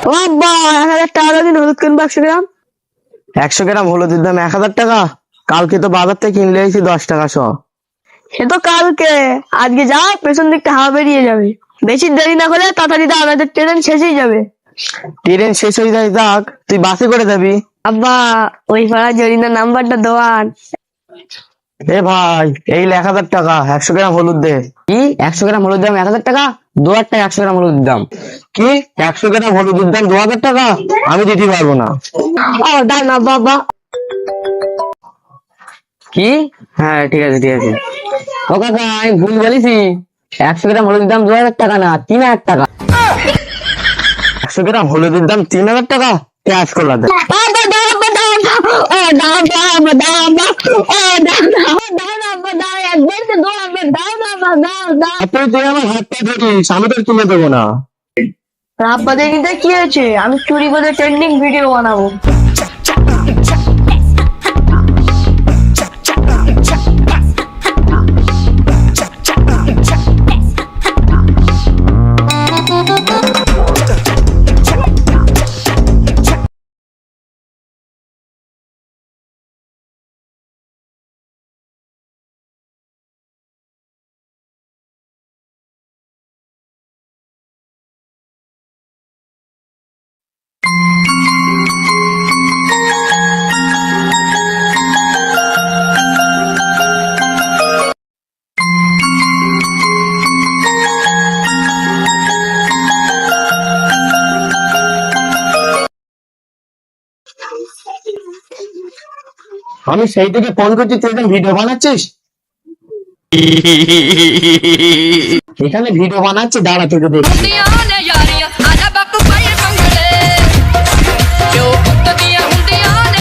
বাবা 1000 টাকা দিন হলুদ কিনবো 100 গ্রাম। 100 গ্রাম হলুদের দাম 1000 টাকা? কালকে তো বাজার থেকে কিনলে এসেছি 10 টাকা সহ। সে তো কালকে, আজকে যা পেছন দিকটা হাওয়া বেরিয়ে যাবে। বেশি দেরি না করে তাড়াতাড়ি দাও, আমাদের ট্রেন শেষ হয়ে যাবে। ট্রেন শেষ হয়ে যায় যাক, তুই বাসে করে যাবি? আব্বা ওই পাড়া জরিনা নাম্বারটা দেওয়ান। এ ভাই এই 1000 টাকা, 100 গ্রাম হলুদ দে। কি 100 গ্রাম হলুদ দাম 1000 টাকা? 2000 টাকা 100 গ্রাম হলুদের দাম। কি 100 গ্রাম হলুদের দাম 2000 টাকা? আমি দিতে পারবো না। দাও না বাবা। কি? হ্যাঁ ঠিক আছে ঠিক আছে। ও কাকা আমি ভুল বলেছি, 100 গ্রাম হলুদের দাম 2000 টাকা না 3000 টাকা। 100 গ্রাম হলুদের দাম 3000 টাকা? ক্যাশ করলা দে। তুই আমার হাতটা ধরিস, আমি তোর তুলে দেবো না। আব্বা দেখিতে কি হয়েছে, আমি চুরি করে ট্রেন্ডিং ভিডিও বানাবো। আমি সেই থেকে ফোন করছি, তুই এখানে ভিডিও বানাচ্ছিস? এখানে ভিডিও বানাচ্ছে, দাঁড়া তোকে দেখছি।